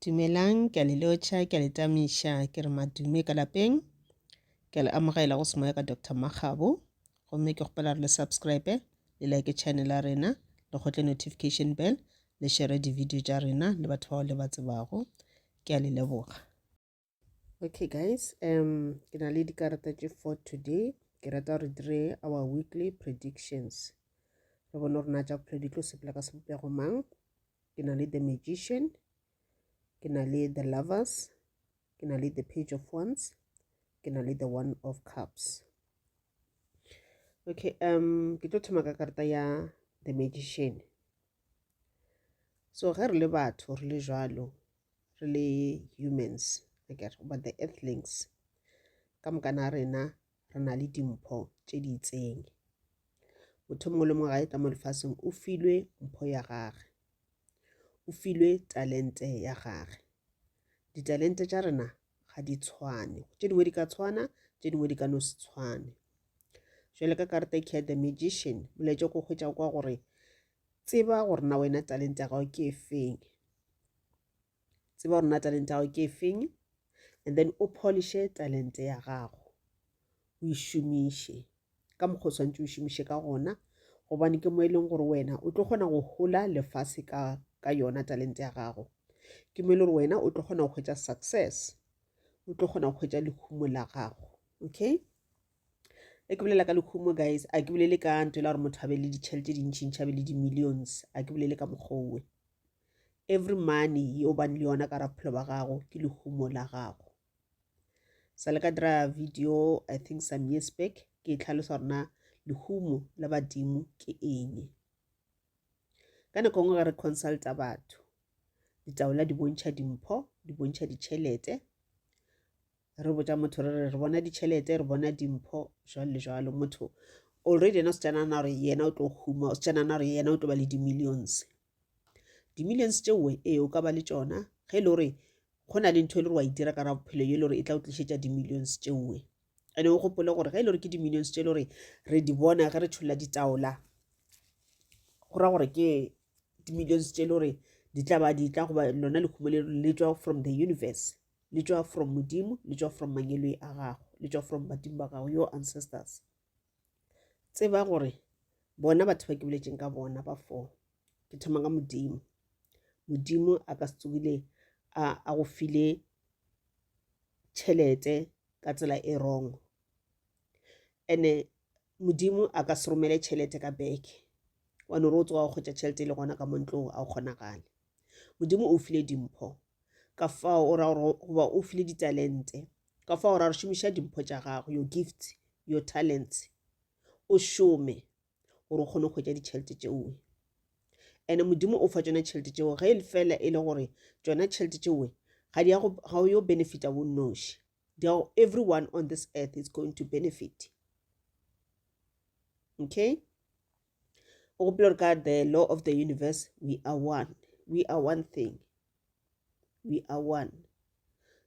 Dumelang, ke a le lotjha, ke a le tamisha, ke re madume ka lapeng. Ke a le amogela go semoya ka Dr. Makgabo. Gomme ke gopela re le subscribe, le like channel ya rena, le gotle notification bell, le share di-video tša rena le batho bao le ba tsebago. Ke a le leboga. Okay guys, ke na le dikarata tše for today. Ke rata re dire our weekly predictions. Re bone gore na tša bophelo di tlo sepela ka sebopego mang. Ke na le the magician, ke na le the lovers, ke na le the page of wands, ke na le the one of cups. Okay, ke tlo thoma ka karata ya the magician. So ge re le batho re le jwalo, re le humans, but the earthlings, ka moka na rena re na le dimpho tše di itseng. Motho mongwe le mongwe ga e tla mo lefaseng o filwe mpho ya gage, o filwe talente ya gage. Ditalente tša rena ga di tshwane, tše dingwe di ka tshwana, tše dingwe di ka no se tshwane. Jwale ka karata ke the magician, molaetša ko hwetša kwa gore tseba gore na wena talente ya gago ke efeng, tseba gore na talente ya gago ke efeng, and then o polishe talente ya gago, o e šomiše ka mokgwa o swantše o šomiše ka gona, gobane ke mo e leng gore wena o tlo kgona go hola lefase ka yona talente ya gago. Ke mo e le gore wena o tlo kgona go hwetša success, o tlo kgona go hwetša lehumo la gago. Okay, e ke bolela ka lehumo guys, a ke bolele ka nto e la gore motho a be le ditšhelete tše dintšintši, a be le di-millions, a ke bolele ka mokgwa owe. Every money ye o bane le yona ka ra bophelo ba gago ke lehumo la gago. Sa le ka dira video I think some years back, ke tlhalosa gore na lehumo la badimo ke eng. Ka nako ngwe ga re consulta batho, ditaola di bontšha dimpho, di bontšha ditšhelete, re botša motho re bona ditšhelete, re bona dimpho, jwalo le jwalo. Motho already yena o se tjanana gore yena o tlo huma, o se tjanana gore yena o tlo ba le di-millions. Di-millions tšewe o ka ba le tšona ge e le gore go na le ntho e le gore wa e dira ka ra bophelo ye le gore e tla o tlišetša di-millions tšewe. And o gopole gore ge e le gore ke di-millions tše le gore re di bona ge re tšholla ditaola, go ra gore ke di-millions tše le gore di tla goba lona lehumo le tšwa from the universe, le tšwa from modimo, le tšwa from mangelo a gago, le tšwa from badimo ba gago, your ancestors. Tseba gore bona batho ba ke boletšeng ka bona ba four, ke thoma ka modimo. Modimo a ka se tsogile a go file tšhelete ka tsela e wrong, ene modimo a ka se romele tšhelete ka beke, wa no re o tsoga go hwetša tšhelete e le gona ka mo ntlong a o kgonagale. Modimo o file dimpho, ka fao o ra gore goba o file ditalente, ka fao o ra re šomiša dimpho tša gago, your gifts, your talents, o šome gore o kgone go hwetša ditšhelete tšewe. Ene modimo o fa tšona tšhelete tšewe ge e fela e le gore tšona tšhelete tšewe ga o yo benefita bo noši. Everyone on this earth is going to benefit. Okay, o gopela gore ka the law of the universe, we are one, we are one thing, we are one.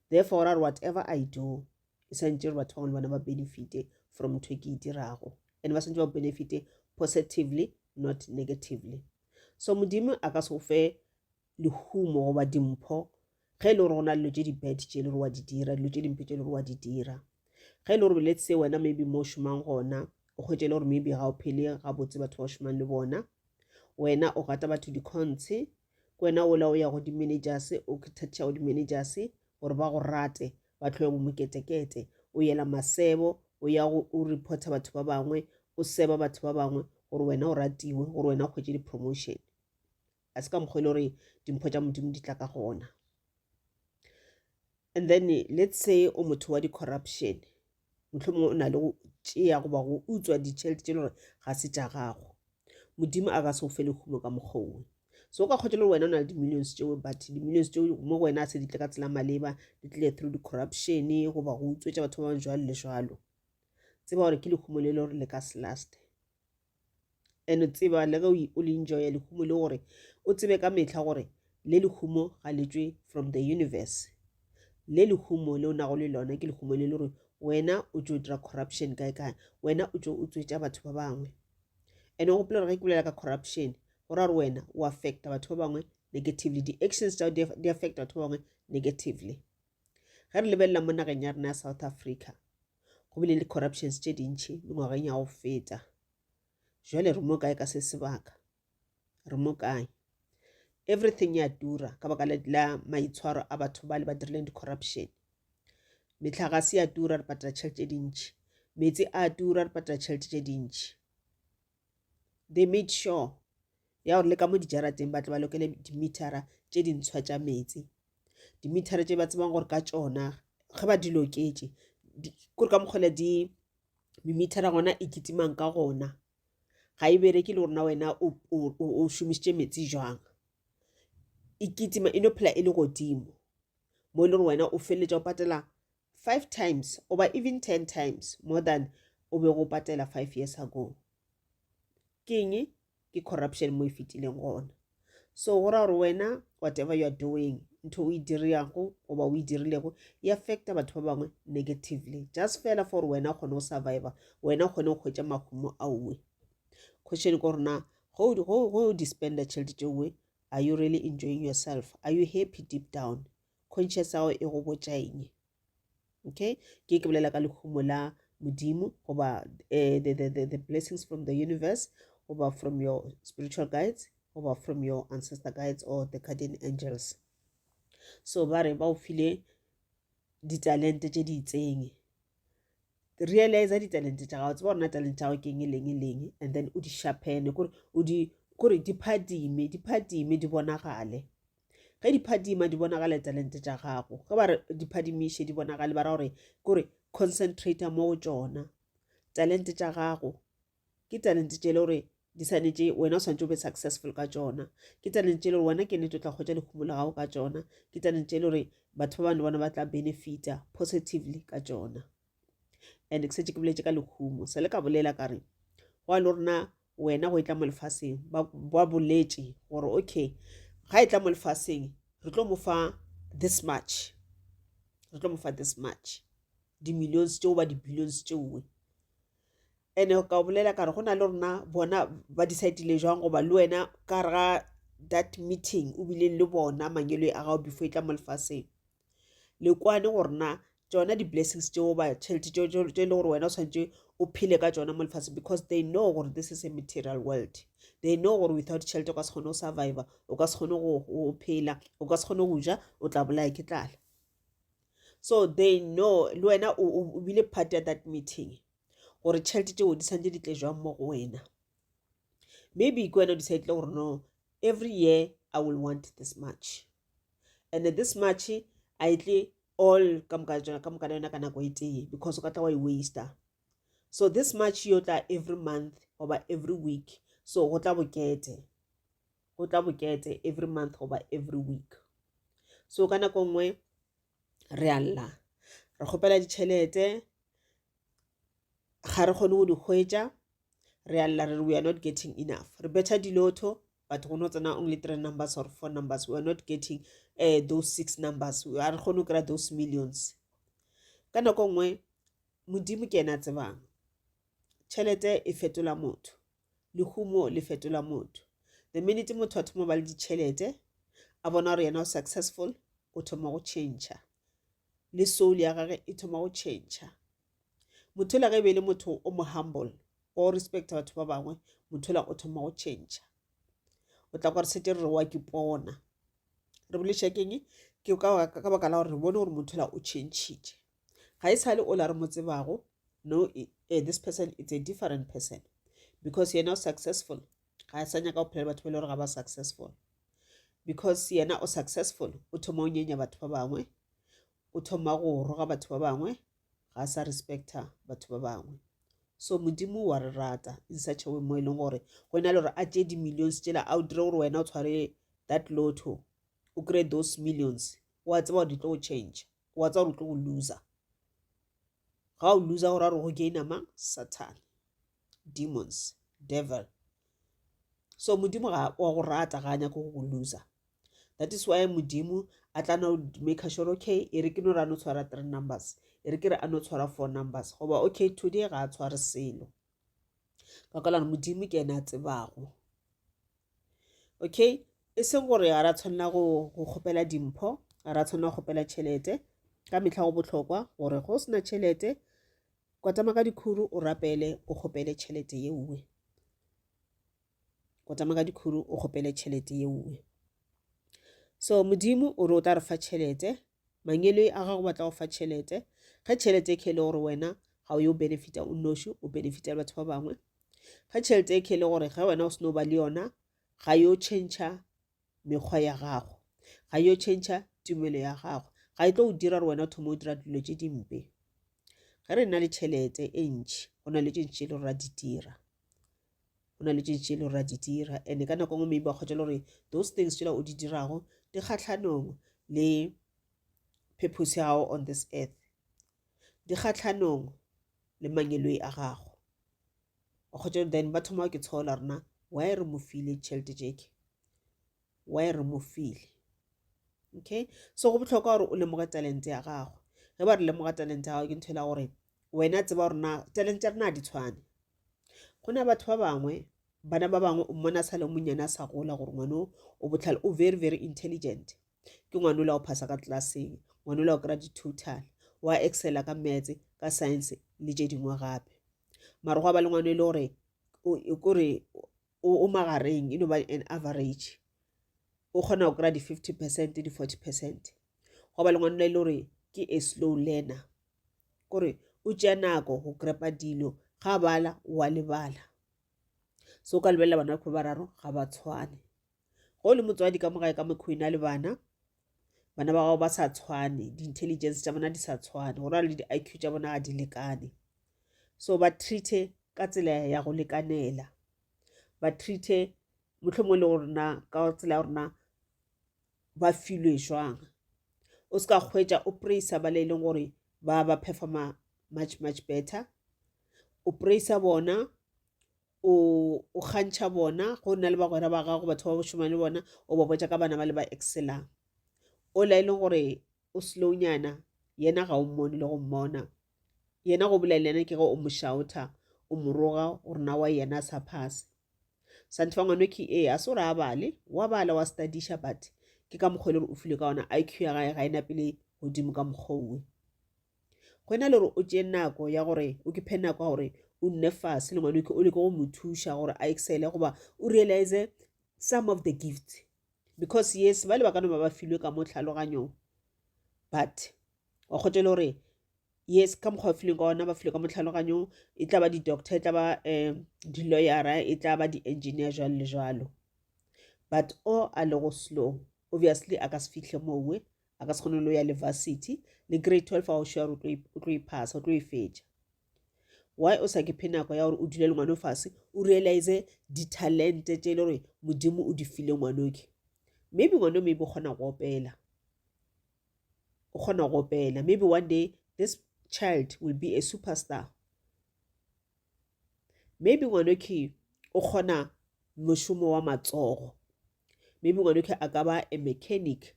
Therefore ra re whatever I do e santše re batho ba bangwe le bona ba benefite from ntho e ke e dirago, and ba santše ba benefite positively, not negatively. So modimo a ka se go fe lehumo goba dimpho ge e le gore go na le dilo tše di-bad tše le gore wa di dira, dilo tše dimpe tše le gore wa di dira. Ge e le gore let's say wena maybe mo o šomang gona o hwetše le gore maybe ga o phele ga botse batho ba o šomang le bona, wena o gata batho di-contse, ke wena ola o ya go di-managers, o thathiša go di-managers gore ba go rate, ba tlhoe bo moketekete, o yela masebo, o ya o reporta batho ba bangwe, o seba batho ba bangwe gore wena o ratiwe, gore wena o hwetše di-promotion. A se ka mokgwa e le gore dimpho tša modimo di tla ka gona. And then let's say o motho wa di-corruption, mohlomongwe o na le go tšea goba go utswa ditšhelete tše le gore ga se tša gago, modimo a ka se go fe lehumo ka mokgwa owe. So o ka kgwetša le gore wena o na le di-millions tšewe, but di-millions tšewe mo wena a se di tle ka tsela maleba, di tlile through di-corruption goba go utswetša batho ba bang jwalo le jwalo. Tseba gore ke lehumo le le gore le ka se last, and tseba le ge o le enjoya lehumo le gore o tsebe ka mehla gore le lehumo ga le tšwe from the universe. Le lehumo le o nago le lona ke lehumo le le gore wena o tšo dira corruption kae, wena o tšo utswetša batho ba bangwe. And o gopela gore ge ke bolela ka corruption go ra gore wena o affecta batho ba bangwe negatively. Di-actions tsa di affect batho ba bangwe negatively. Ga re lebelela mo nageng ya rena ya South Africa go bile le corruptions tse dintšhi mengwageng ya go feta. Jwale re mo kae ka se sebaka? Re mo kae? Everything ya tura ka baka la maitshwaro a batho ba le ba dirileng di-corruption. Metlhagase ya tura, re patela tšhelete tse dintšhi. Metsi a tura, re patela tšhelete tse dintšhi. They made sure ya gore le ka mo dijarateng ba tla ba lokele dimithara tse dintshwa tša metsi. Dimithara tše ba tsebang gore ka tšona ge ba di loketse kore ka mokgwele memithara gona e kitimang ka gona ga e bereke le gorena wena o šomišitše metsi jwang. E kitima e no phela e le godimo mo e le gore wena o feleletša o patela 5 times or even 10 times more than o be go patela 5 years ago. Ke eng? Ke corruption mo e fetileng gona. So go ra gore wena whatever you are doing ntho o e dirago goba o e dirilego e affecta batho ba bangwe negatively just fela for wena kgone go survivor, wena kgone go hwetša mahumo auwe. Question ke gore na go di spenda tšhelete tšewe, are you really enjoying yourself? Are you happy deep down? Conscious ya e go botša eng? Okay, ke bolela ka lehumo la modimo goba the blessings from the universe, or from your spiritual guides, or from your ancestor guides or the guardian angels. So ba re ba o file ditalente tše di itseng. Realize ditalente tša gago, tseba gore na talente tša gago ke eng, and then o di sharpene kore di phadime di bonagale. Ge di phadima di bonagale talente tša gago, ge ba re di phadimiše di bonagale ba ra gore kore concentrate mo go tšona. Talente tša gago ke talente tše le gore di sanetše wena o swantše o be successful ka tšona. Ke talente tše le gore wena ke nnete o tla kgwetša lehumo la gago ka tšona. Ke talente tše le gore batho ba bane bona ba tla benefita positively ka tšona. And ke setse ke boletše ka lehumo se le ka bolela ka re go a le gorena wena go e tla mo lefaseng ba boletše gore okay ga e tla mo lefaseng re tlo mo fa this much, di-millions tšeo ba di-billions tšewe. Ene ka bolela ka re go na le rona bona ba decidile jwang goba le wena ka re ga that meeting o bileng le bona manyelo a gago before e tla mo lefaseng le kwane gore na tšona di-blessings tšeo ba tšhelete tše le gore wena o swantše o phele ka tšona mo lefaseng, because they know gore this is a material world. They know gore without tšhelete o ka se kgone go survivor, o ka se kgone go phela, o ka se kgone go ja, o tla bolaya ke tlala. So they know le wena o bile part ya that meeting gore tšhelete tšeo di santse di tle jwang mo go wena. Maybe ke wena o decidile gore no, every year I will want this much, and this much a itle all ka moka yona ka nako e tee, because o ka tla wa e waster. So this much yo tla every month or every week, so go tla bokete every month or every week. So ka nako nngwe re alla re kgopela ditšhelete ga re kgone go di hwetša, re alla re we are not getting enough. Re betha diloto but go no tsena only 3 numbers or 4 numbers. We are not getting those 6 numbers. We are going to get those millions. Ka nako nngwe modimo ke ena a tsebang. Tšhelete e fetola motho, lehumo le fetola motho. The minute motho a thoma ba le ditšhelete a bona gore yena o successful, o thoma go change, le soul ya gage e thoma go change. Motho la ge be le motho o mo humble o respecta batho ba bangwe, motho la o thoma go change. O tla kwa re setse re wa ke pona re boleša keng ke ka baka la gore re bone gore motho la o change-itše. Ga e sale o la re mo tsebago, no, this person is a different person, because yena o successful ga sa nyaka o phela batho ba le gore ga ba successful, because yena o successful o thoma o nyenya batho ba bangwe, o thoma go roga batho ba bangwe, ga sa respecta batho ba bangwe. So modimo wa re rata in such a way mo e leng gore go ena le gore a tšee di-millions tšela a o dire gore wena o tshware that lotto, o kry those millions, wa tseba gore di tlo go change, wa tseba gore o tlo go loser. Ga o loser gore a re go gaina mang? Satan, demons, devil. So modimo ga wa go rata ga a nyaka go loser. That is why modimo a tla no make sure okay e re ke no ra no tshwara 3 numbers, e re ke re a no tshwara 4 numbers, goba okay today ga a tshware selo ka kala modimo ke ena a tsebago. Okay, e seng gore ga ra tshwanela go kgopela dimpho, ga ra tshwanela go kgopela tšhelete. Ka metlha go botlhokwa gore go sena tšhelete, kotama ka dikhuru o rapele o kgopele tšhelete ye nngwe. Kotama ka dikhuru o kgopele tšhelete ye nngwe. So modimo o re o tla re fa tšhelete, mangelo a gago batla go fa tšhelete. Ga tšhelete e khele gore wena ga o yo benefita o noši, o benefita le batho ba bangwe. Ga tšhelete e khele gore ga wena o seno ba le yona, ga yo change mekgwa ya gago, ga yo change tumelo ya gago, ga e tlo o dira gore wena o thoma o dira dilo tše dimpe. Ge re na le tšhelete e ntši, go na le tše ntši le ra di dira, go na le tše ntši le ra di dira. And ka nako ngwe maybe ba kgotsa gore those things tšela o di dirago di kgatlhanong le purpose ya gago on this earth, di kgatlhanong le mangelo a gago. O kgotsa then ba thoma ke tshola rena why re mo file tšhelete tšeke, why re mo file. Okay, so go botlhokwa gore o lemoga talente ya gago. Ge ba re lemoga talente ya gago ke ntho ela gore wena tseba gore talente ya rena di tshwane. Go na batho ba bangwe, bana ba bangwe o mmona sa le monyane a sa gola gore ngwana o botlhale o very very intelligent, ke ngwana o la o phasa ka tlelaseng, ngwana o la o kry-a di-total, wa excela ka maths ka science le tše dingwe gape. Mara go ba le ngwana e le gore o magareng, e no ba an average, o kgona go kry-a di-50%, di-40%. Go ba le ngwana e le gore ke a slow learner, kore o tšea nako go grepa dilo, ga bala wa lebala. So ka lebelela bana ba bararo ga ba tshwane. Go le motswadi ka mogae ka mokhwena le bana ba gago ba sa tshwane, di-intelligence tša bona di sa tshwane, go ra le di-IQ tša bona ga di lekane. So ba treat-e ka tsela ya go lekanela, ba treat-e mohlomongwe le gorena ka tsela ya gorena ba filwe jwang. O ska hwetša o praisa ba le leng gore ba performa much better, o praisa bona, o gantšha bona. Go nna le bagwera ba gago, batho ba bo šoma le bona, o ba botša ka bana ba le ba excelang. O la e leng gore o slow nyana, yena ga o mmone le go mmona, yena go bolela yena ke ge o mo shouta, o mo roga gore na wa yena sa phase. Santfa ngwana ke a se gore a bale, wa bala wa studisha, but ke ka mokgwa le gore o file ka ona IQ ya gae ga ena pele godimo ka mokgwa. Go ena le gore o tšee nako ya gore o ke phe nako ya gore o nne fase le ngwana o le go mo thuša gore a excele, goba o realize some of the gifts, because yes ba le ba kana ba filwe ka mo tlhaloganyong, but wa kgotse le gore yes ka mokgwa ba filweng ka ona ba filwe ka mo tlhaloganyong, e tla ba di-doctor, e tla ba di-lawyera, e tla ba di-engineer jalo le jalo. But o a le go slow, obviously a ka se fihle mowe, a ka se kgone le ya university le grade 12 a o sure o tlo e pasa, o tlo e fetša. Why o sa ke phe nako ya gore o dule le ngwana o fase, o realize di-talente tše le gore modimo o di file ngwanoke. Maybe ngwana maybe o kgona go opela, o kgona go opela, maybe one day this child will be a superstar. Maybe ngwanoke o kgona mošomo wa matsogo, maybe ngwanoke a ka ba a mechanic,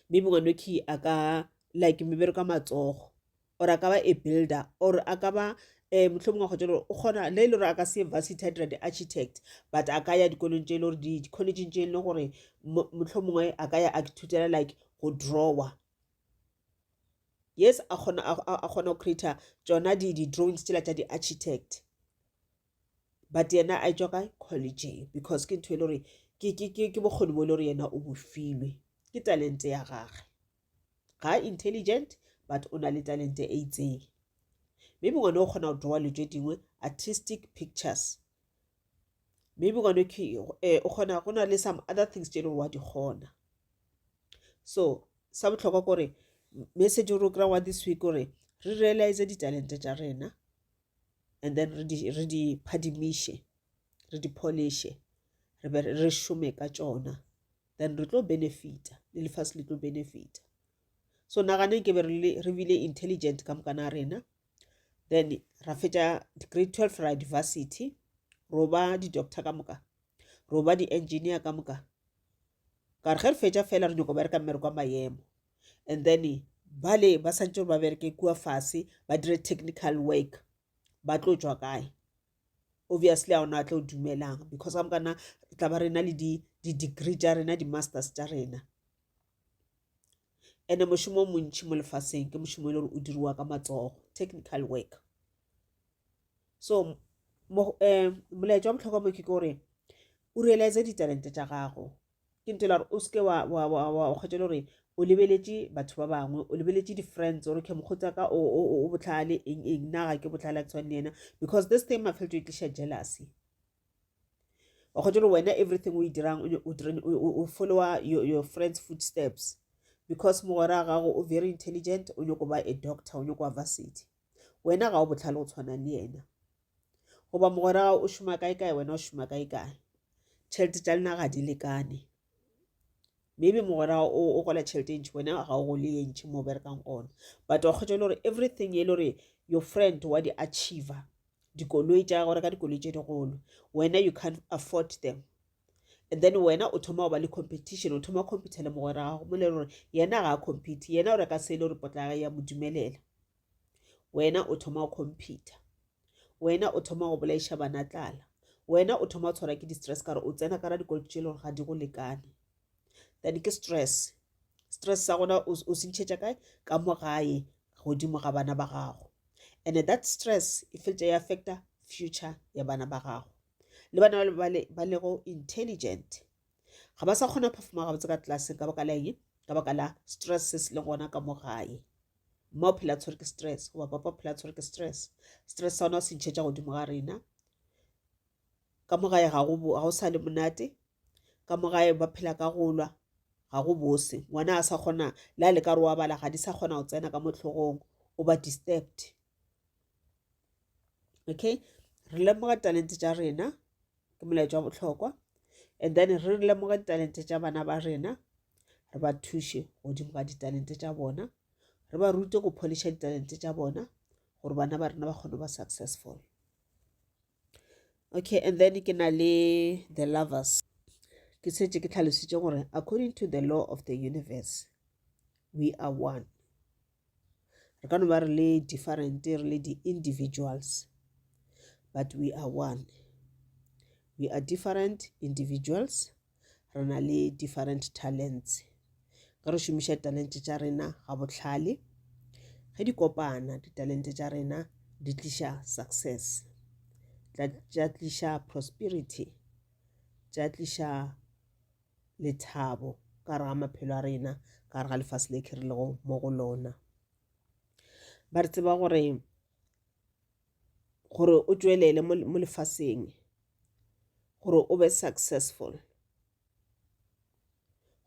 maybe ngwanoke a ka like mebereko matsogo, or a ka ba a builder, or a ka ba mohlomongwe go tšela o kgona le le gore a ka se university a dira di-architect, but a ka ya dikolong tše le gore di-collegeng tše le gore mohlomongwe a ka ya a thutela like go drawer. Yes a kgona go creator tšona di-drawings tšela tša di-architect, but yena a tšwa ka college because ke ntho e le gore ke bokgoni bo le gore yena o bofilwe, ke talente ya gage. Ga intelligent but o na le talente e itseng. Maybe ngwana o kgona go drawa le tše dingwe artistic pictures, maybe ngwana o kgona go na le some other things tše le gore wa di kgona. So sa bohlokwa kore message o re o kry-a wa this week gore re realize di-talente tša rena, and then re di phadimiše, re di polishe, re šome ka tšona, then re tlo benefita le lefase le tlo benefita. So nagane ke be re bile intelligent ka mokana rena, then ra fetša grade 12 ra university, ro ba di-doctor ka moka, ro ba di-engineer ka moka, ka re ge re fetša fela re nyako bereka mmereko wa maemo, and then bale ba santse ba bereke kua fase ba dire technical work, ba tlo tšwa kae? Obviously a ona a tlo dumelang, because ka mokana tla ba rena le di-degree tša rena di-masters tša rena. And mošomo montši mo lefaseng ke mošomo e le gore o diriwa ka matsogo, technical work. So molaetša wa bohlokwa mo ke gore o realize ditalente tša gago. Ke ntho gore o seke wa kgwetša gore o lebeletše batho ba bangwe, o lebeletše di-friends gore ke mokgotsa ka o bohlale eng nna ga ke bohlale ke tshwane le yena, because this time I felt o tliša jealousy. Wa kgwetša gore wena everything o e dirang o follower your friends footsteps, because mogwera gago o very intelligent, o nyako ba a doctor, o nyako ba varsity. Wena ga o bohlale o tshwana le yena, goba mogwera gago o šoma kae wena o šoma kae. Tšhelete tša lena ga di lekane. Maybe mogwera o gola tšhelete ntši, wena ga o go le ye ntši mo berekang gona, but wa kgwetša gore everything ye le gore your friend wa di-achiever, dikoloi tša gore ka dikoloi tše digolo, wena you can't afford them. And then wena o thoma go ba le competition, o thoma go competela mogwera gago mo le gore yena ga a compete, yena o reka se le gore potlaga ya mo dumelela, wena o thoma go compete, wena o thoma go bolaiša bana tlala, wena o thoma go tshwara ke di-stress ka gore o tsena ka ra dikolo tše le gore ga di go lekane. Then ke stress sa gona o se ntšhetša kae ka mo gae godimo ga bana ba gago, and that stress e feltša e affecta future ya bana ba gago. Le bana ba lego intelligent ga ba sa kgona performa gabotse ka tlelaseng ka baka la eng, ka baka la stress se se le gona ka mo gae. Mma o phela tshwere ke stress, goba papa o phela tshwere ke stress sa gona o se ntšhetša godimo ga rena. Ka mo gae ga go sa le monate, ka mo gae ba phela ka go lwa, ga go bose. Ngwana a sa kgona la le ka re wa bala ga di sa kgona go tsena ka mo tlhogong, o ba disturbed. Okay, re lemoga talente tša rena ke molaetša wa bohlokwa, and then re lemoga ditalente tša bana ba rena, re ba thuše godimo ga ditalente tša bona, re ba rute go poliša ditalente tša bona gore bana ba rena ba kgone ba successful. Okay, and then ke na le the lovers. Ke setse ke tlhalositše gore according to the law of the universe, we are one. Re ka no ba re le different, re le di-individuals, but we are one. We are different individuals, re na le different talents. Ka re šomiša talente tša rena ga bohlale, ge di kopana ditalente tša rena di tliša success, tša tliša prosperity, tša tliša lethabo ka re ga maphelo a rena, ka re ga lefase le ke re lego mo go lona. Ba re tseba gore o tšwelele mo lefaseng, gore o be successful,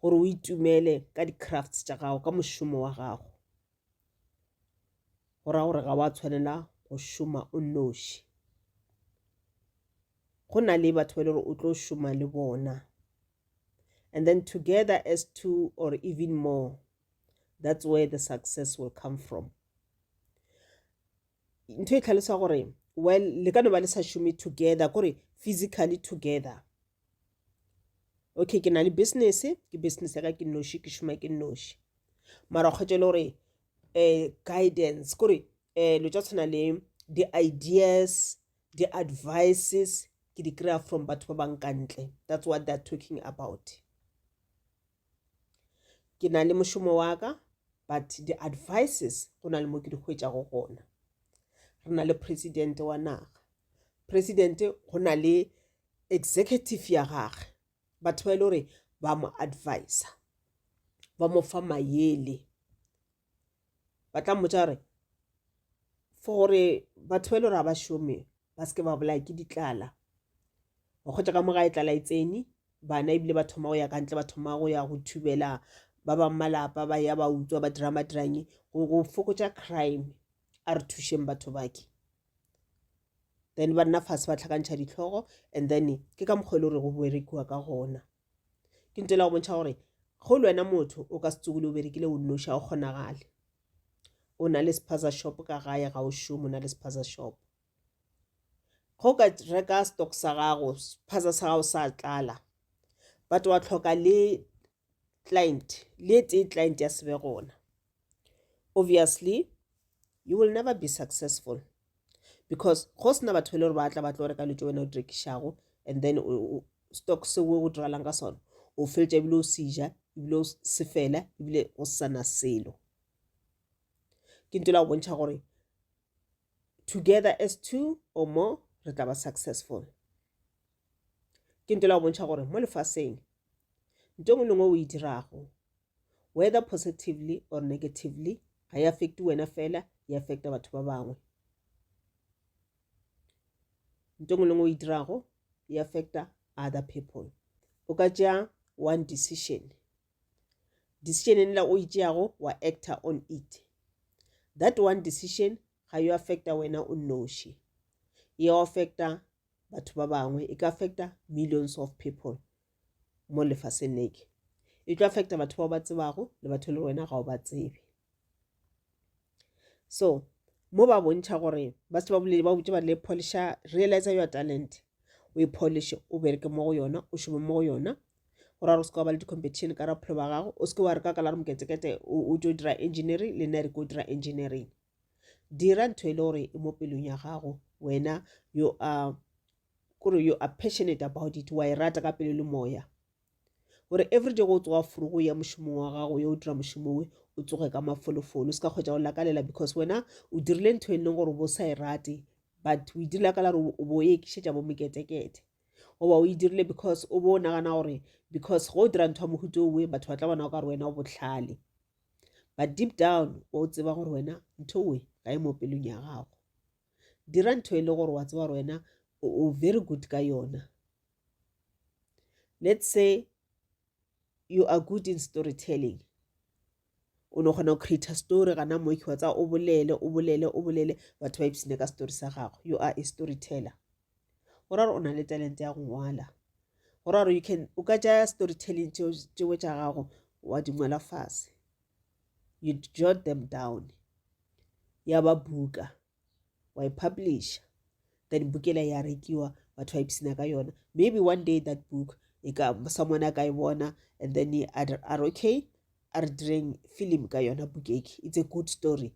gore o itumele ka di-crafts tša gago, ka mošomo wa gago, go ra gore ga wa tshwanela go šoma o noši. Go na le batho ba le gore o tlo šoma le bona, and then together as two or even more, that's where the success will come from. Ntho e tlhalosa gore well le ka no ba le sa šome together, kore physically together. Okay, ke na le business, ke business ya ka ke noši, ke šoma ke noši, mara kgwetša le gore guidance, kore lo tša tshwana le di-ideas, di-advices ke di kry-a from batho ba bang kantle. That's what they're talking about. Ke na le mošomo wa ka, but the-advices go na le mo ke di hwetšago gona. Re na le president wa naga, president go na le executive ya gage, batho ba e le gore ba mo advisa, ba mo fa maele, ba tla mmotša gore for gore batho ba e le gore ga ba šome ba seke ba bolaya ke ditlala. Go kgotša ka mo ga e tlala e tsene, bana ebile ba thoma go ya kantle, ba thoma go ya go thubela ba bang malapa, ba ya ba utswa, ba dira madirang go fokotša crime. A re thušeng batho bake, then ba nna fase ba tlhakantšha ditlhogo, and then ke ka mokgwa le gore go berekiwa ka gona. Ke ntse la go bontšha gore go le wena motho o ka se tsogole o berekile o nnoši, ga o kgonagale. O na le spaza shop ka gae, ga o šome, o na le spaza shop. Go ka reka stock sa gago, spaza sa gago sa tlala, but wa tlhoka le client, le tee client ya sebe gona, obviously you will never be successful, because go sena batho le gore ba tla ba tlo reka le tšo wena o di rekišago, and then stock se o diralang ka sona o feletša ebile o seja ebile o se fela ebile o sana selo ke ntho la go bontšha gore together as two or more re tla ba successful ke ntho la go bontšha gore mo lefaseng ntho engwe lengwe o e dirago whether positively or negatively ga e affecte wena fela e affecta batho ba bangwe ntho engwe lengwe o e dirago e affecta other people o ka tšea one decision ela o e tšeago wa actor on it that one decision ga yo affecta wena o nnoši e affecta batho ba bangwe e ka affecta millions of people mo lefaseng leke e tlo affecta batho ba ba tsebago le batho le wena ga o ba tsebe so mo ba bontšha gore ba se ba boledi ba botse ba le polisha realize your talent o e polish o bereke mo go yona o šome mo go yona gore a re se ka ba le di-competition ka raphelo ba gago o se ke wa re ka kala re moketekete o tlo dira engineering le nna re ko dira engineering dira ntho e le gore e mo pelong ya gago wena you are passionate about it wa e rata ka pelo le moya gore everyday go tsoga furu go ya mošomong wa gago yo o dira mošomo we o tsoge ka mafolofolo o se ka kgwetša go lakalela because wena o dirile ntho e leng gore bo sa e rate but o e dirila ka la re o bo e ekišetša bo meketekete goba o e dirile because o bo nagana gore because go o dira ntho ya mohuto owe batho ba tla bona o ka re wena o botlhale but deep down o tseba gore wena ntho we ga e mo pelong ya gago dira ntho e le gore wa tseba gore wena o very good ka yona let's say you are good in storytelling o no kgona go create story gana mo ke wa tsa o bolele batho ba ipsine ka story sa gago you are a storyteller gore o na le talent ya go ngwala gore you can o ka tšea storytelling tšeo tša gago wa di ngwala fase you jot them down ya ba buka wa e publisha then bukela ya rekiwa batho ba ipsina ka yona maybe one day that book someone a ka e bona and then are okay are doing film ka yona bukeki it's a good story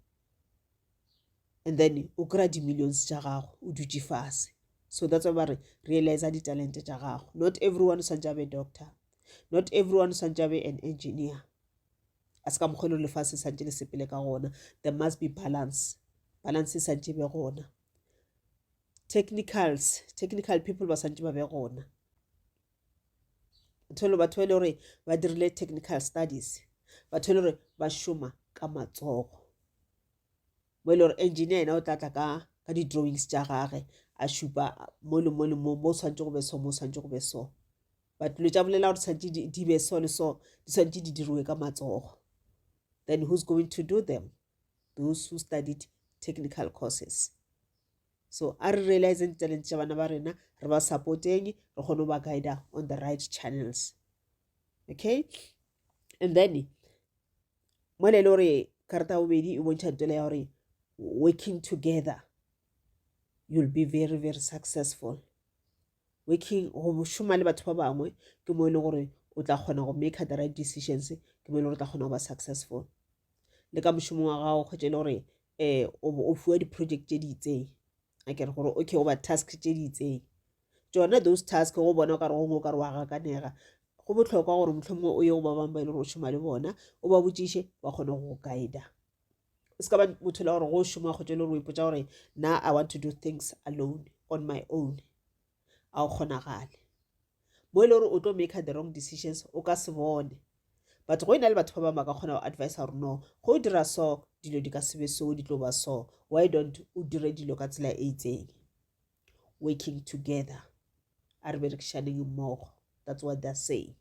and then o kry di-millions tša gago o dutše fase so that's why ba re realize di-talente tša gago not everyone o swantse a be doctor not everyone o swantse a be an engineer a se ka mokgwele le fase swantse le sepele ka gona there must be balance e swantse be gona technical people ba swantse ba be gona batho ba le gore ba dirile technical studies batho le gore ba šoma ka matsogo mo e le gore engineer ena o tlatla ka di-drawings tša gage a šupa mo le mo swantse go be so mo swantse go be so but lo tša bolela gore swantse di be so le so di swantse di diriwe ka matsogo then who's going to do them those who studied technical courses so a re realize talent tša bana ba rena re ba supporteng re kgone ba guide on the right channels okay and then mo le gore karata ya bobedi e bontšha ntole ya gore working together you'll be very very successful working go šoma le batho ba bangwe ke mo e leng gore o tla kgona go make the right decisions ke mo e leng gore o tla kgona go ba successful le ka mošomong wa gago kgwetše le gore o fiwa di-project tše di itseng a kere gore okay o ba task tše di itseng tsona those task go bona o ka re gongwe o ka re wa gakanega go botlhokwa gore mohlomongwe o ye o ba bang ba ile gore o šoma le bona o ba botšiše ba kgone go guida o se ka ba motho le gore go šoma kgwetše le gore o ipotša gore now I want to do things alone on my own a o kgonagale mo e le gore o tlo make the wrong decisions o ka se bone but go ina le batho ba bangwe ba ka kgona go advice gore no go dira so dilo di ka sebe so di tlo ba so why don't o dire dilo ka tsela e itseng working together a re berekišaneng mmogo that's what they're saying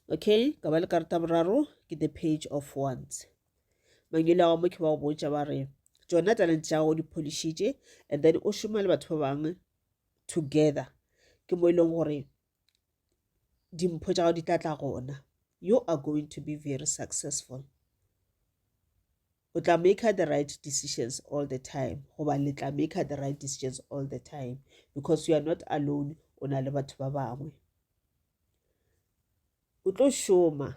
okay ka ba le karata boraro ke the page of wands mangele a mo ke ba go botša ba re tsona talent tša go di polishitše and then o šoma le batho ba bangwe together ke mo e leng gore dimpho tša go di tlatla gona you are going to be very successful o tla make the right decisions all the time goba le tla make the right decisions all the time because you are not alone o na le batho ba bangwe o tlo šoma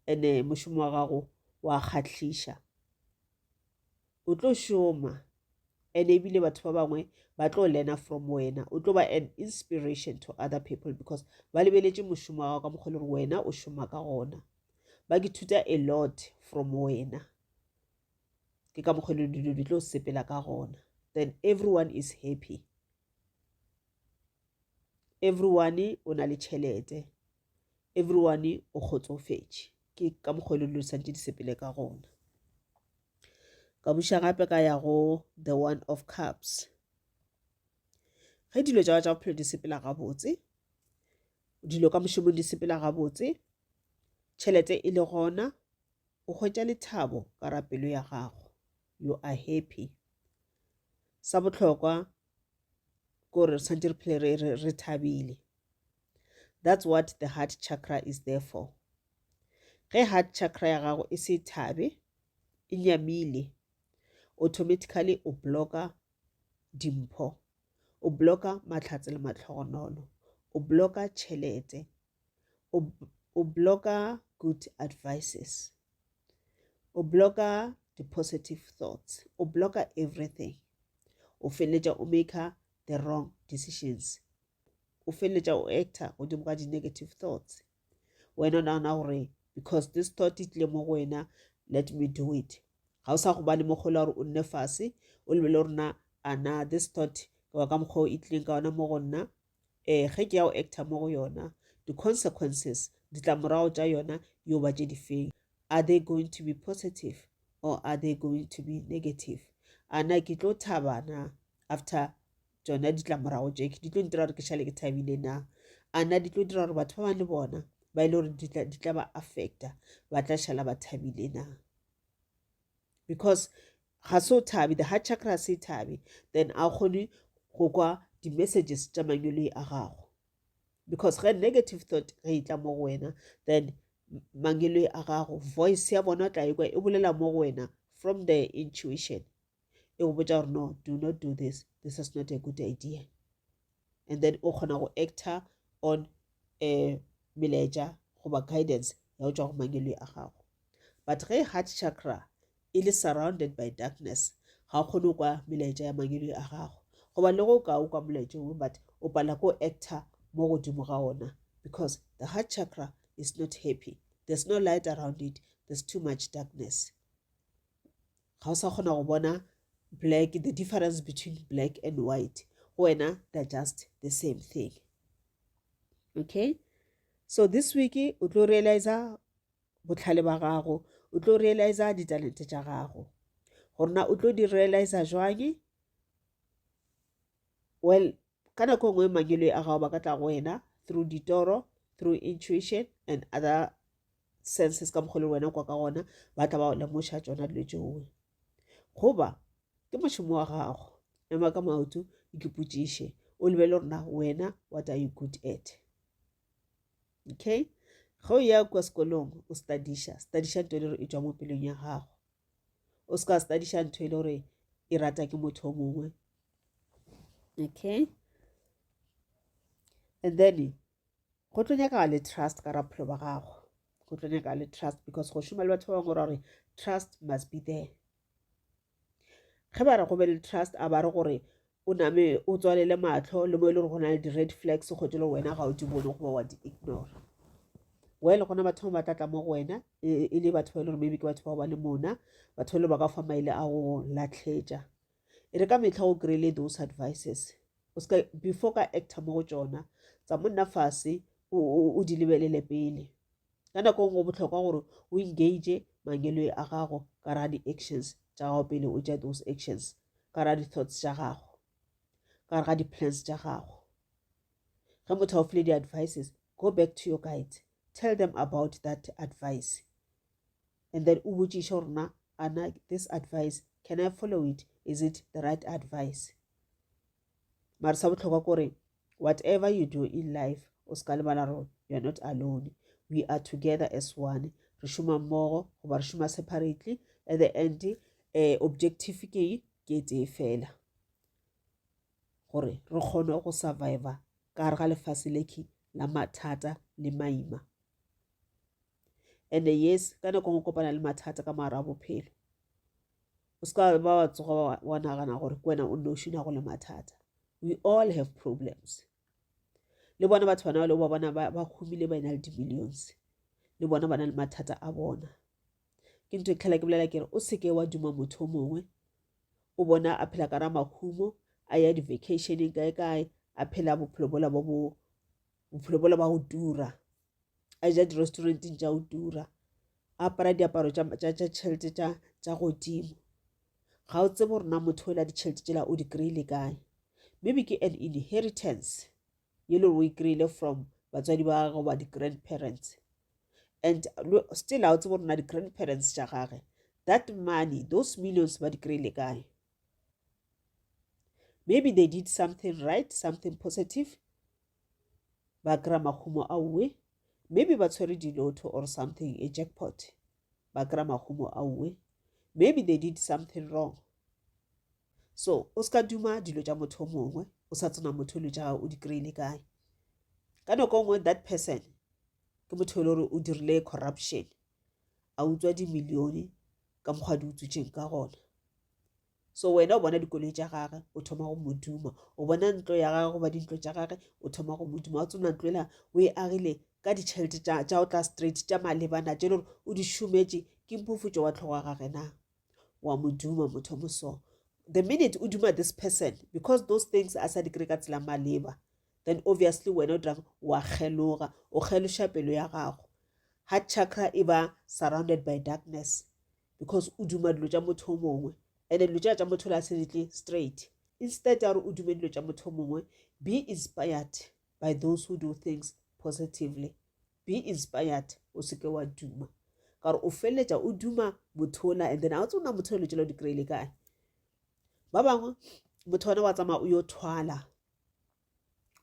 ene mošomo wa gago wa kgatlhiša o tlo šoma and ebile batho ba bangwe ba tlo learna from wena, o tlo ba an inspiration to other people because ba lebeletse mošomo wa gago ka mokgwa le gore wena o šoma ka gona, ba ke thuta a lot from wena, ke ka mokgwa le dilo di tlo sepela ka gona. Then everyone is happy, everyone o na le tšhelete, everyone o kgotsofetše, ke ka mokgwa le dilo santse di sepele ka gona. Ka buša gape ka ya go the one of cups. Ge dilo tša bophelo di sepela gabotse, dilo ka mošomong di sepela gabotse, tšhelete e le gona, o hwetša lethabo ka ra pelo ya gago, you are happy. Sa bohlokwa gore santse re phele re thabile. That's what the heart chakra is there for. Ge heart chakra ya gago e se thabe, e nyamile, automatically o blocka dimpho, o blocka mahlatse le matlhogonolo, o blocka tšhelete, o blocka good advices, o blocka the positive thoughts, o blocka everything. O feleletša o maker the wrong decisions, o feleletša o actor godimo ga di-negative thoughts. Wena o nagana gore because this thought e tlile mo go wena, let me do it. Ga o sa go bane mo kgole gore o nne fase o lebele gore na ana this thought wa ka mokgwa e tlileng ka ona mo go nna, ge ke ya o actor mo go yona, the-consequences ditlamorago tša yona yo ba tše di feng. Are they going to be positive or are they going to be negative? Ana ke tlo thaba na after tsona ditlamorago tše di tlo ntira gore ke šale ke thabile na? Ana di tlo dira gore batho ba bang le bona ba ile gore di tla ba affecta ba tla šala ba thabile na? Because ga se o thabi, the heart chakra se thabi, then a kgone go kwa di-messages tša mangwelwe a gago. Because ge negative thought ge e tla mo go wena, then mangwelwe a gago, voice ya bona o tla ekwa e bolela mo go wena from the intuition, e go botša gore no, do not do this, this is not a good idea. And then o kgona go actor on melaetša goba guidance ya go tšwa go mangwelwe a gago. But ge heart chakra e le surrounded by darkness, ga o kgone kwa melaetša ya mangwelwe a gago, goba le go ka o kwa molaetša ongwe, but o pala ko actor mo godimo ga ona, because the heart chakra is not happy. There's no light around it, there's too much darkness. Ga o sa kgona go bona black, the difference between black and white, wena they're just the same thing. Okay, so this week o tlo realize botlhale ba gago, o tlo realize ditalente tša gago, gore na o tlo di realize jwang. Well, ka nako ngwe mangwelwe a gago ba ka tla go wena through ditoro, through intuition and other senses ka mokgwa le wena kwa ka gona ba tla ba o lemoša tšona dilo tšeo. Goba ke mošomo wa gago, ema ka maoto ikipotšiše o lebele gore na wena what are you good at. Okay, ge o ya kwa sekolong o studiša ntho e le gore e tšwa mo pelong ya gago, o se ka studiša ntho e le gore e rata ke motho o mongwe. Okay, and then go tlo nyaka le trust ka raphelo ba gago, go tlo nyaka le trust because go šoma le batho ba bangwe gore trust must be there. Ge ba re go be le trust a ba re gore o name o tswalele matlho le mo e le gore go na le di-red flags go tse le wena ga o di bone goba wa di-ignore. Well, gona batho ba tlatla mo go wena e le batho ba e le gore maybe ke batho ba ba le mona, batho le ba ka fa maele a go latlhetša. E re ka metlha go kry-ile those advices, before ka actor mo go tšona tsa monna fase o di lebelele pele. Ka nako ngwe bohlokwa gore o engage mangwelwe a gago ka ra di-actions tša gago pele o tša those actions, ka ra di-thoughts tša gago, ka ra di-plans tša gago. Ge motho a o file di-advices, go back to your guides, tell them about that advice, and then o botšiše gore na ana this advice, can I follow it? Is it the right advice? Mara sa bohlokwa kore whatever you do in life, o ska lebala gore you are not alone. We are together as one. Re šoma mmogo goba re šoma separately. At the end, objective ke tee fela, gore re kgone go survive ka gare ga lefase leki la mathata le maima. And yes, ka nako ngwe kopana le mathata ka mara bophelo, o ska ba wa tsoga wa nagana gore ke wena o nne o šina go le mathata. We all have problems. Le bona batho bana le ba bona ba khumile ba ina le di-millions, le bona ba na le mathata a bona. Ke ntho e tlhela ke bolela kere o seke wa duma motho o mongwe o bona a phela ka ra makhumo a ya di-vacationeng kae a phela bophelo bola ba go tura, a ja di-restauranteng tša go tura, a apara diaparo tša tšhelete tša godimo. Ga o tsebe gore na motho o la ditšhelete tšela o di kry-ile kae. Maybe ke an inheritance ye le o e kry-ile from batswadi ba gagwe ba di-grandparents, and still ha o tsebe gore na di-grandparents tša gage that money, those millions ba di kry-ile kae. Maybe they did something right, something positive, ba kry-a makhumo auwe. Maybe ba tshwere di-lotto or something, a jackpot, ba kry-a makhumo auwe. Maybe they did something wrong. So o ska duma dilo tša motho mongwe o sa tsena motho le tša o di kry-ile kae. Ka nako ngwe that person ke motho le gore o dirile corruption, a utswa di-million ka mokgwa di utswitšeng ka gona. So wena o bona dikoloi tša gage o thoma go moduma, o bona ntlo ya gage goba dintlo tša gage o thoma go moduma, o tsona ntlo ela o e agile ka ditšhelete tša o tla straight tša malebana tše le gore o di šometše ke mpofutšo wa tlhogo wa gage na, wa moduma motho moso. The minute o duma this person, because those things a sa di kry ka tsela maleba, then obviously wena o dirang wa kgeloga, o kgeloša pelo ya gago. Heart chakra e ba surrounded by darkness because o duma dilo tša motho mongwe, and dilo tša motho la se ditle straight. Instead ya gore o dume dilo tša motho mongwe, be inspired by those who do things positively. Be inspired, o seke wa duma ka gore o feleletša o duma motho ola, and then a o tsona motho o le tšela o di kry-ile kae. Ba bangwe motho wana wa tsamaya o yo thwala,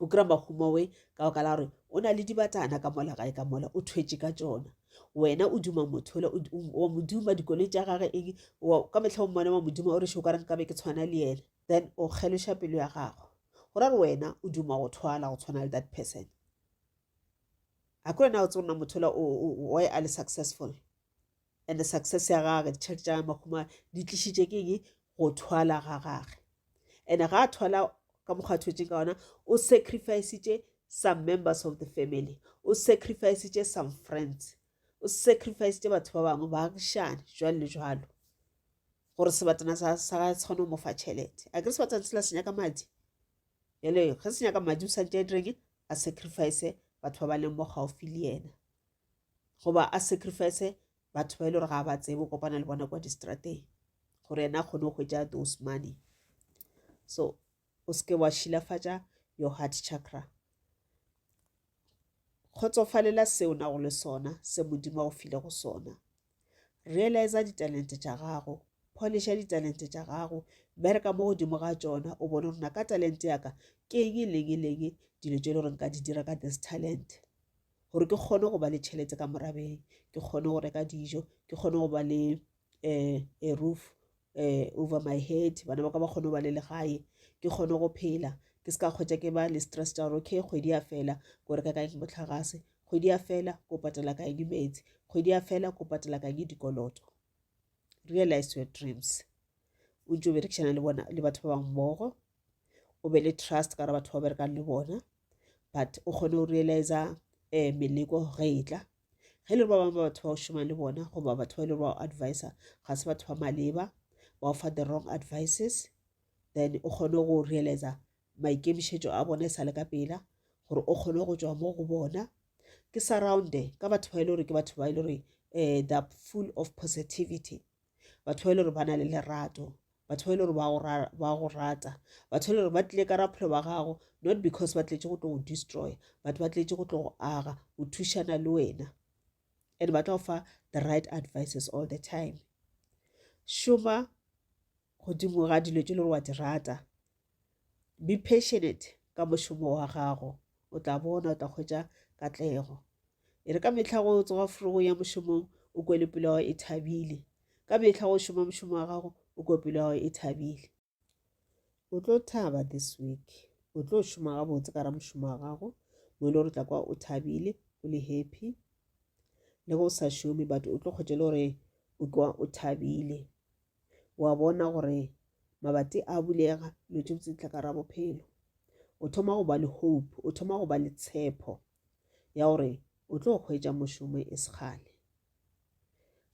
o kry-a makhumo we ka oka la gore o na le dibatana ka mola gae ka mola o thwetše ka tšona. Wena o duma motho ola, wa moduma dikoloi tša gage eng, ka mehla o mmone wa moduma o re šo ka re nkabe ke tshwana le yena, then o kgeloša pelo ya gago go ra re wena o duma go thwala go tshwana le that person. A ko wena o tse rona motho ola why a le successful, and the success ya gage ditšhelete tša makhumo di tlišitše ke eng, go thwala ga gage. And ga a thwala ka mokgwa thwetšeng ka ona, o sacrifice some members of the family, o sacrifice some friends, o sacrifice batho ba bangwe baagišane jwalo le jwalo gore sebatana sa ga se kgone mo fa tšhelete. A ke re sebatana se la se nyaka madi, ele ge se nyaka madi o santse a direng a sacrifice batho ba ba leng mo gaufi le yena, goba a sacrifice batho ba ile gore ga ba tsebe o kopana le bona kwa distrateng gore yena a kgone go hwetša those money. So o seke wa šilafatša your heart chakra. Kgotsofalela seo na go le sona se modimo go file go sona. Realize ditalente tša gago, polisha ditalente tša gago, bereka mo godimo ga tšona, o bone gore ka talente yaka ke eng leng dilo tše le gore nka di dira ka this talent, gore ke kgone go ba le tšhelete ka morabeng, ke kgone go reka dijo, ke kgone go ba le a roof over my head, bana ba ka ba kgone go ba le legae, ke kgone go phela, ke ska khwetša ke ba le stress tša gore okay kgwedi ya fela ko reka kaeng motlhagase, kgwedi ya fela ko patela kaeng metsi, kgwedi ya fela ko patela kaeng dikoloto. Realize your dreams, o ntse o berekišana le batho ba bangwe mmogo, o be le trust ka re batho ba berekang le bona, but o kgone go realize meleko ge e tla. Ge le ba bangwe ba batho ba o šomang le bona goba batho ba ile ba o advisor ga se batho ba maleba, ba o fa the wrong advices, then o kgone go realize maikemišetšo a bona e sa le ka pela gore o kgone go tšwa mo go bona. Ke surrounde ka batho ba ile gore ke batho ba ile gore they are full of positivity, batho ba ile gore ba na le lerato, batho ba ile gore ba go rata, batho ba ile gore ba tlile ka raphelo ba gago not because ba tletše go tlo go destroy, but ba tletše go tlo go aga, go thušana le wena, and ba tla go fa the right advices all the time. Šoma godimo ga dilo tše le gore wa di rata, be passionate ka mošomo wa gago, o tla bona o tla khwetša katlego. E re ka mehla go tsoga forogo ya mošomong o kwele pelo ya gago e thabile, ka mehla go šoma mošomo wa gago o kwe pelo ya gago e thabile. O tlo thaba this week, o tlo šoma gabotse ka ra mošomo wa gago mo ile gore tla kwa o thabile o le happy, le go sa šome but o tlo khwetša le gore o kwa o thabile. wa bona gore mabati a bulega dilo tse di tla ka ra bophelo o thoma go ba le hope o thoma go ba le tshepo ya gore o tlo hwetša mošomo e segale.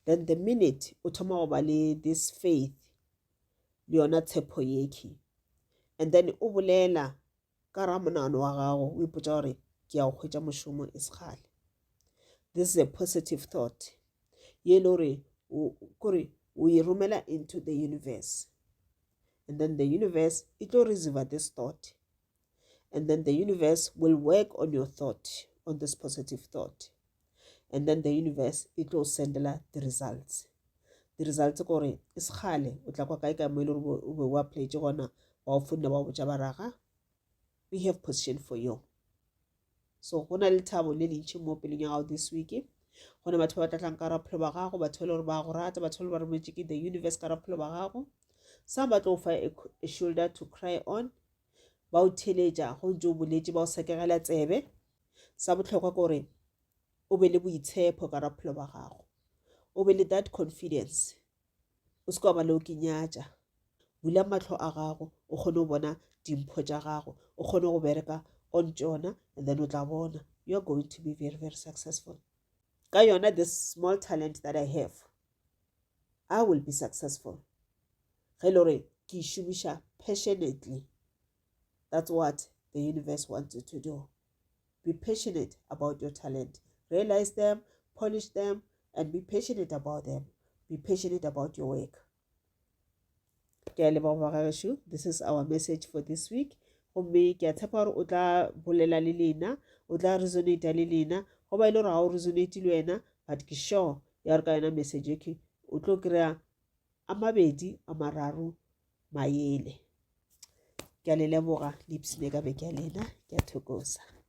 Then the minute o thoma go ba le this faith le yona tshepo yeki and then o bolela ka ra monano wa gago o ipotsa gore ke a go hwetša mošomo e segale. This is a positive thought ye le gore o e romela into the universe and then the universe it will receive this thought and then the universe will work on your thought, on this positive thought, and then the universe it will send the results. The results gore e segale o tla kwa kae ka mo ile o be wa play gona wa funda ba botša baraga we have position for you. So go na le thabo le lentši mo peleng ya gago this week go na batho ba tlatlang ka raphelo ba gago batho le gore ba go rata batho le ba rometse ke the universe ka raphelo ba gago some ba tlo fa a shoulder to cry on ba o theletša go ntse o boletše ba o sekegela tsebe sa bohlokwa gore o be le boitshepo ka raphelo ba gago o be le that confidence o se ka ba le o kenyatša bula matlho a gago o kgone go bona dimpho tša gago o kgone go bereka on tšona and then o tla bona you are going to be very very successful. Ka yona this small talent that I have I will be successful ge le gore ke e šomiša passionately. That's what the universe wants you to do. Be passionate about your talent. Realize them, polish them, and be passionate about them. Be passionate about your work. This is our message for this week. Gomme ke a tshepa gore o tla bolela le lena o tla resonate le lena go ba ile gore ga o resonate le wena but ke sure ya gore ka yona message ke o tlo kry-a a mabedi a mararo maele. Ke a le leboga le ipsine ka beke ya lena ke a thokoza.